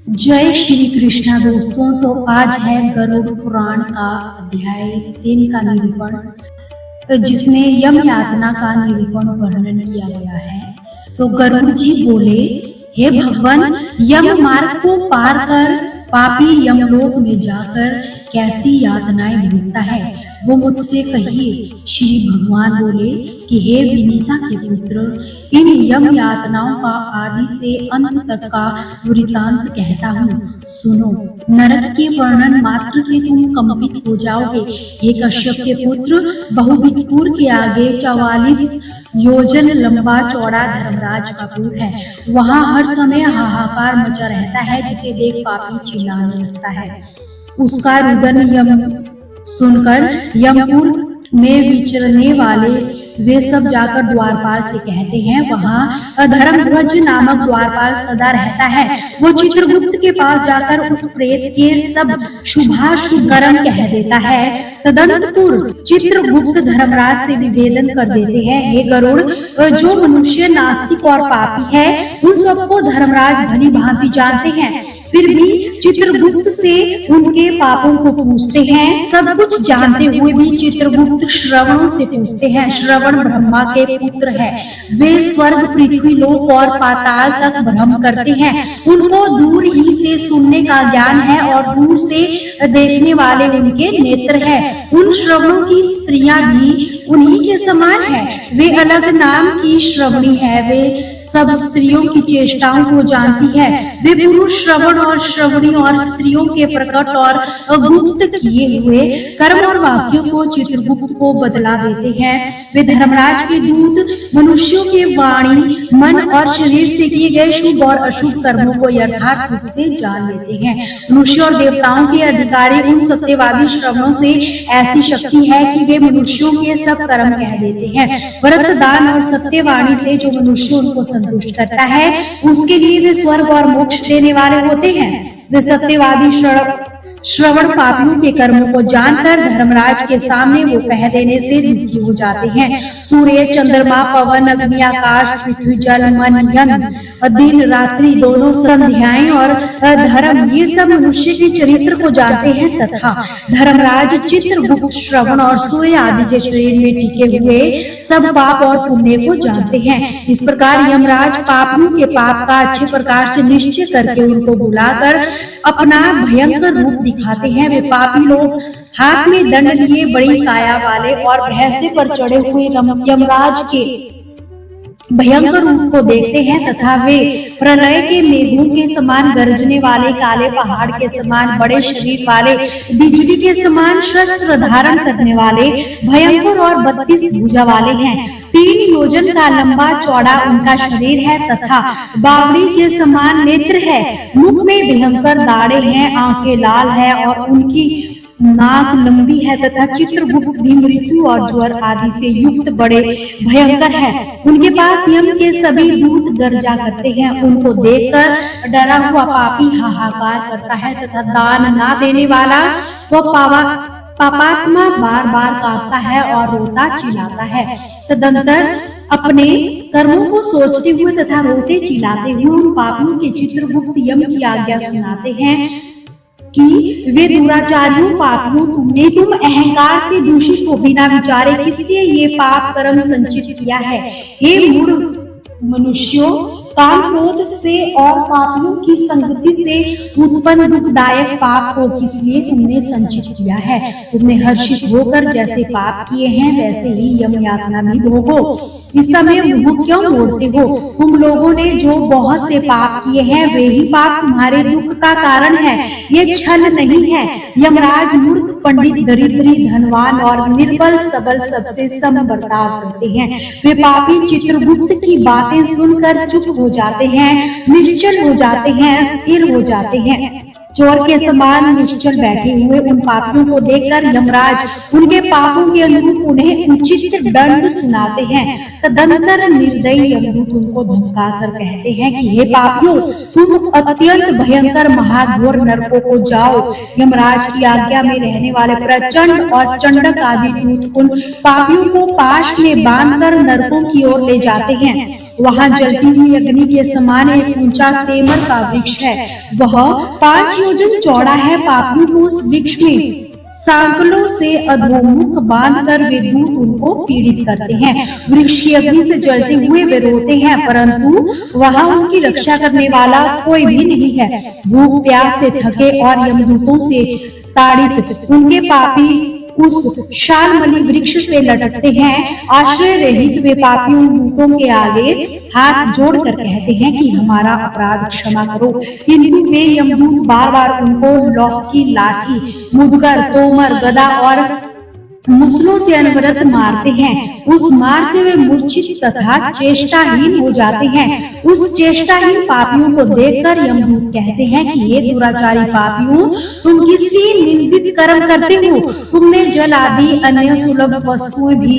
जय श्री कृष्णा दोस्तों। तो आज है गरुड़ पुराण का अध्याय 3 का निरूपण, जिसमें यम यातना का निरूपण वर्णन किया गया है। तो गरुड़ जी बोले, हे भगवान, यम मार्ग को पार कर पापी यमलोक में जाकर कैसी यातनाएं भोगता है, वो मुझसे कहिए। श्री भगवान बोले कि हे विनीता के पुत्र, इन यम यातनाओं का आदि से अंत तक का वृतांत कहता हूँ, सुनो। नरक के वर्णन मात्र से तुम कंपित हो जाओगे। हे कश्यप के पुत्र, बहुविधपुर के आगे 44 योजन लंबा चौड़ा धर्मराज का पुर है। वहाँ हर समय हाहाकार मचा रहता है, जिसे देख पापी चिल्लाने लगता है। उसका रुदन यम सुनकर यमपुर में विचरने वाले वे सब जाकर द्वारपाल से कहते हैं, वहाँ धर्मध्वज नामक द्वारपाल सदा रहता है। वो चित्रगुप्त के पास जाकर उस प्रेत के सब शुभाशुभ कर्म कह देता है। तदंतपुर चित्रगुप्त धर्मराज से विभेदन कर देते हैं। हे गरुड़, जो मनुष्य नास्तिक और पापी है, उन सबको धर्मराज भली भांति जानते हैं, फिर भी चित्रगुप्त से उनके पापों को पूछते हैं। सब कुछ जानते हुए भी चित्रगुप्त श्रवणों से पूछते हैं। श्रवण ब्रह्मा के पुत्र है। वे स्वर्ग, पृथ्वी, लोक और पाताल तक भ्रम करते हैं। उनको दूर ही से सुनने का ज्ञान है और दूर से देखने वाले उनके नेत्र है। उन श्रवणों की स्त्रियां भी उन्हीं के समान है। वे अलग नाम की श्रवणी है। वे सब स्त्रियों की चेष्टाओं को जानती है। वे पुरुष श्रवण और श्रवणी और स्त्रियों के प्रकट और गुप्त किए हुए कर्म और वाक्यों को चित्रगुप्त को बदला देते हैं। वे धर्मराज के दूत मनुष्यों के वाणी, मन और शरीर से किए गए शुभ और अशुभ कर्मों को यथार्थ रूप से जान लेते हैं। मनुष्य और देवताओं के अधिकारी उन सत्यवादी श्रवणों से ऐसी शक्ति है कि वे मनुष्यों के सब कर्म कह देते हैं। व्रत, दान और सत्यवाणी से जो मनुष्य उनको संतुष्ट करता है, उसके लिए वे स्वर्ग और मोक्ष देने वाले होते हैं। वे सत्यवादी श्रवण पापियों के कर्मों को जानकर धर्मराज के सामने वो कह देने से दुखी हो जाते हैं। सूर्य, चंद्रमा, पवन, अग्नि, आकाश, पृथ्वी, जल, मन, यन, दिन रात्रि दोनों, संध्याएं और धर्म, ये सब मनुष्य के चरित्र को जानते हैं तथा धर्मराज चित्रगुप्त श्रवण और सूर्य आदि के शरीर में टिके हुए सब पाप और पुण्य को जानते हैं। इस प्रकार यमराज पापियों के पाप का अच्छे प्रकार से निश्चय करके उनको बुलाकर अपना भयंकर रूप दिखाते हैं। वे पापी लोग हाथ में दंड लिए बड़ी काया वाले और भैंसे पर चढ़े हुए यमराज के भयंकर रूप को देखते हैं तथा वे प्रलय के मेघों के समान गरजने वाले, काले पहाड़ के समान बड़े शरीर वाले, बिजली के समान शस्त्र धारण करने वाले, भयंकर और 32 भुजा वाले हैं। 3 योजन का लंबा चौड़ा उनका शरीर है तथा बावड़ी के समान नेत्र है। मुख में भयंकर दाढ़े हैं, आंखें लाल है और उनकी नाक लंबी है तथा चित्रगुप्त भी मृत्यु और ज्वर आदि से युक्त बड़े भयंकर है। उनके पास यम के सभी दूत गर्जा करते हैं। उनको देखकर डरा हुआ पापी हाहाकार करता है तथा दान ना देने वाला वो पापात्मा बार बार कांपता है और रोता चिल्लाता है। तदंतर अपने कर्मों को सोचते हुए तथा रोते चिल्लाते हुए उन पापियों के चित्रगुप्त यम की आज्ञा सुनाते हैं कि वे दुराचारियों, पापियों, तुम अहंकार से दूषित हो बिना विचारे किससे ये पाप कर्म संचित किया है। हे मूढ़ मनुष्यों, काम, क्रोध से और पापियों की संगति से उत्पन्न दुखदायक पाप को किस लिए तुमने संचित किया है। तुमने हर्षित होकर जैसे पाप किए हैं वैसे ही यम यातना भी भोगो। इस समय मुंह क्यों मोड़ते हो? तुम लोगों ने जो बहुत से पाप किए हैं वे ही पाप तुम्हारे दुख का कारण है। ये छल नहीं है। यमराज मूर्ख, पंडित, दरिद्री, धनवान और निर्बल सबल सबसे सम बर्ताव करते हैं। वे पापी चित्रगुप्त की बातें सुनकर चुप हो जाते हैं, निश्चल हो जाते हैं, स्थिर हो जाते हैं। चोर के समान निश्चल बैठे हुए उन पापियों को देखकर यमराज उनके पापों के अनुरूप उन्हें उचित दंड सुनाते हैं। तदंतर निर्दयी यमदूत उनको धमका कर कहते हैं कि हे पापियों, तुम अत्यंत भयंकर महाघोर नरकों को जाओ। यमराज की आज्ञा में रहने वाले प्रचंड और चंडक आदि दूत उन पापियों को पाश में बांधकर नरकों की ओर ले जाते हैं। वहाँ जलती हुई अग्नि के समान एक ऊंचा सेमर का वृक्ष है। वह 5 योजन चौड़ा है। पापियों को उस वृक्ष में सांकलों से अधोमुख बांधकर वे दूत उनको पीड़ित करते हैं। वृक्ष की अग्नि से जलते हुए वे रोते हैं, परंतु वहाँ उनकी रक्षा करने वाला कोई भी नहीं है। भूख प्यास से थके और यमदूतों से ताड़ित उनके पापी उस शालमली वृक्ष से लटकते हैं। आश्रय रहित वे पापी उन दूतों के आगे हाथ जोड़कर कहते हैं कि हमारा अपराध क्षमा करो, किंतु वे यमदूत बार बार उनको लौह की लाठी, मुदगर, तोमर, गदा और मुसलों से अनवरत मारते हैं। उस मार से वे मूर्छित तथा चेष्टाहीन हो जाते हैं। उस चेष्टाहीन पापियों को देखकर यमदूत कहते हैं कि ये दुराचारी पापियों, तुम किसी निंदित कर्म करते हो। तुमने जल आदि अन्य सुलभ वस्तुएं भी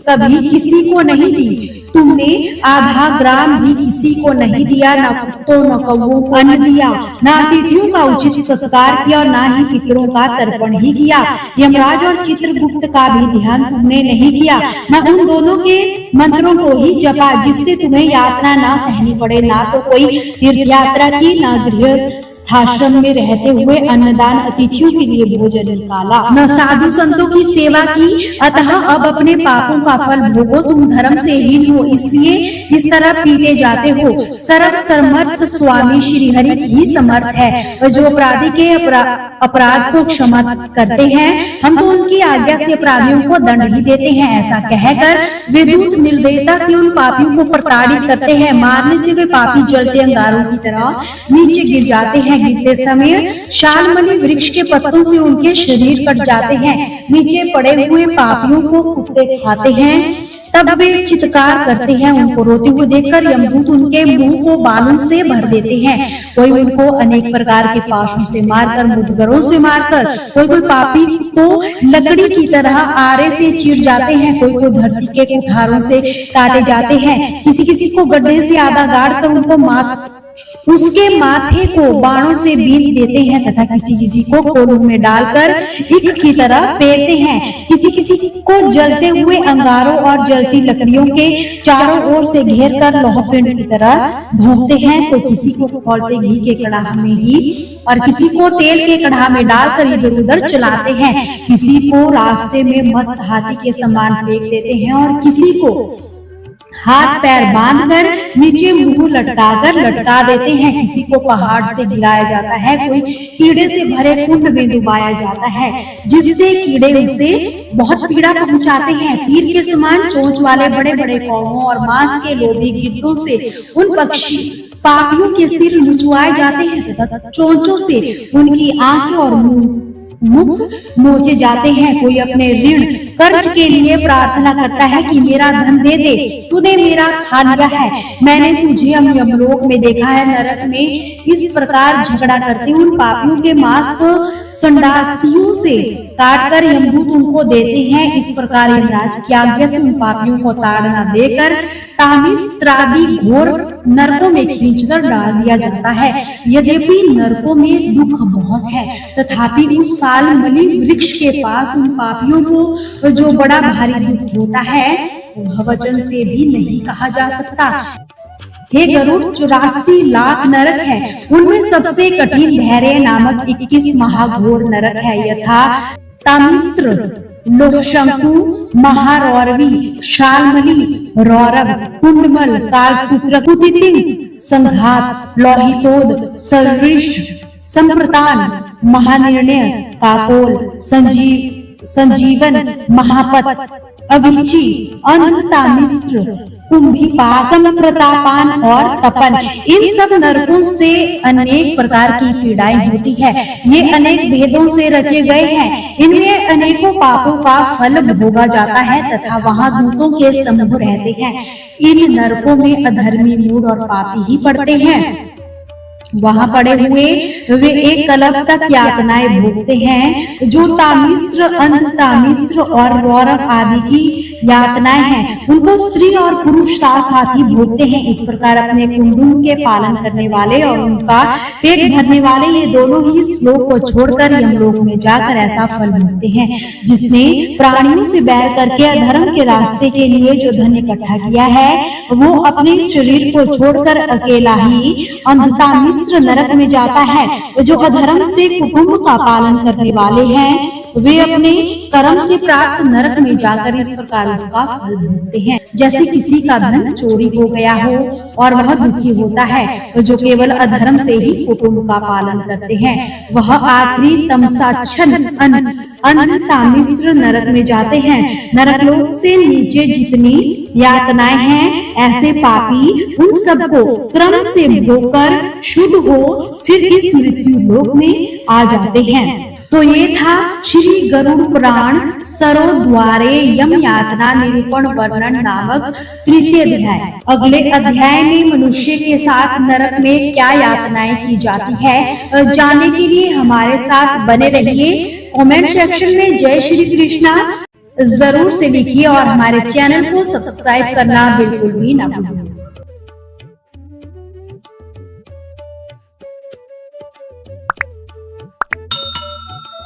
कभी किसी को नहीं दी। तुमने आधा ग्राम भी किसी को नहीं दिया, न कुत्तों न कौवों को अन्न दिया, न अतिथियों का उचित सत्कार किया और न ही पितरों का तर्पण ही किया। यमराज और चित्रगुप्त का भी ध्यान तुमने नहीं किया, न उन दोनों के मंत्रों को ही जपा जिससे तुम्हें यातना ना सहनी पड़े। ना तो कोई तीर्थ यात्रा की, न गृहस्थाश्रम में रहते हुए अन्नदान, अतिथियों के लिए भोजन निकाला, न साधु संतों की सेवा की। अतः अब अपने पापों का फल भोगो। तुम धर्म से हीन हो, इसलिए इस तरह पीटे जाते हो। सर्व समर्थ स्वामी श्री हरि ही समर्थ है, जो अपराधी के अपराध को क्षमा करते हैं। हम तो उनकी आज्ञा से अपराधियों को दंड ही देते हैं। ऐसा कहकर वे दूत निर्दयता से उन पापियों को प्रताड़ित करते हैं। मारने से वे पापी जलते अंगारों की तरह नीचे गिर जाते हैं। गिरते समय शालमली वृक्ष के पत्तों से उनके शरीर कट जाते हैं। नीचे पड़े हुए पापियों को कुत्ते खाते हैं। तब वे चित्कार करते हैं। उनको रोते हुए देखकर यमदूत उनके मुंह को बालों से भर देते हैं। कोई उनको अनेक प्रकार के पाशों से मारकर, मुदगरों से मारकर, कोई पापी को लकड़ी की तरह आरे से चीर जाते हैं, कोई धरती के कुठारों से काटे जाते हैं। किसी को गड्ढे से आधा गाड़ कर उनको उसके माथे को बाणों से बीन देते हैं तथा किसी को कोलू में डालकर इक की तरह पेरते हैं। किसी को जलते हुए अंगारों और जलती लकड़ियों के चारों ओर से घेर कर लोहपिंड की तरह भोंकते हैं। तो किसी को खौलते घी के कड़ाह में ही और किसी को तेल के कड़ाह में डालकर इधर उधर चलाते हैं। किसी को रास्ते में मस्त हाथी के समान फेंक देते हैं और किसी को हाथ पैर बांधकर नीचे मुंह लटका देते हैं। किसी को पहाड़ से गिराया जाता है, कोई कीड़े से भरे कुंड में डुबाया जाता है, जिससे कीड़े उसे बहुत पीड़ा पहुंचाते हैं। तीर के समान चोंच वाले बड़े बड़े कौवों और मांस के लोभी गिद्धों से उन पापियों के सिर नुचवाए जाते हैं तथा चोंचों से उनकी आंखें और मुख नोचे जाते हैं। कोई अपने ऋण कर्ज के लिए प्रार्थना करता है कि मेरा धन दे दे, तूने मेरा खा लिया है। मैंने तुझे यमलोक में देखा है। नरक में इस प्रकार झगड़ा करते उन पापियों के मांस को संडासियों से काटकर यमदूत उनको देते हैं। इस प्रकार यमराज की आज्ञा से उन पापियों को ताड़ना देकर तामिस्त्रादि घोर नरकों में खींचकर डाल दिया जाता है। यद्यपि नरकों में दुख बहुत है, तथापि उस शालमली वृक्ष के पास उन पापियों को जो बड़ा भारी दुख होता है वह वचन से भी नहीं कहा जा सकता। हे गरुड़, 84 लाख नरक है। उनमें सबसे कठिन धैर्य नामक 21 महाघोर नरक है, यथा तामिस्त्र, लोहशंकु, महारौरवी, शालमली, रौरव, कुंडमल, कालसूत्र, कुतितिंग, संघात, लोहितोद, सदृश, संप्रतान, महानिर्णय, काकोल, संजीवन, महापत, अविची, अंधतामिस्त्र, कुंभीपाकम, प्रतापान और तपन। इन सब नरकों से अनेक प्रकार की पीड़ाएं होती है। ये अनेक भेदों से रचे गए हैं। इनमें अनेकों पापों का फल भोगा जाता है तथा वहाँ दूतों के समूह रहते हैं। इन नरकों में अधर्मी, मूढ़ और पापी ही पड़ते हैं। वहाँ पड़े हुए वे एक कल्प तक यातनाएं भोगते हैं। जो तामिस्त्र, अंधतामिस्त्र और रौरव आदि की यातनाएं हैं उनको स्त्री और पुरुष साथ साथ ही भोगते हैं। इस प्रकार अपने कुंडुम के पालन करने वाले और उनका पेट भरने वाले ये दोनों ही इस लोक को छोड़कर यमलोक में जाकर ऐसा फल भोगते हैं। जिसने प्राणियों से बैर करके अधर्म के रास्ते के लिए जो धन इकट्ठा किया है वो अपने शरीर को छोड़कर अकेला ही अंधता मिश्र नरक में जाता है। जो अधर्म से कुटुंब का पालन करने वाले हैं वे अपने कर्म से प्राप्त नरक में जाकर इस प्रकार उसका फल भोगते हैं। जैसे किसी का धन चोरी हो गया हो और वह दुखी होता है। जो केवल अधर्म से ही कुटुंब का पालन करते हैं वह आखिरी तमसाच्छन अंधता मिश्र नरक में जाते हैं। नरक लोक से नीचे जितनी यातनाएं हैं ऐसे पापी उन सबको क्रम से भोगकर शुद्ध हो फिर इस मृत्यु लोक में आ जाते हैं। तो ये था श्री गरुड़ पुराण सरो द्वारे यम यातना निरूपण वर्णन नामक तृतीय अध्याय। अगले अध्याय में मनुष्य के साथ नरक में क्या यातनाएं की जाती है जानने के लिए हमारे साथ बने रहिए। कमेंट सेक्शन में जय श्री कृष्णा जरूर से लिखिए और हमारे चैनल को सब्सक्राइब करना बिल्कुल भी ना भूलिए।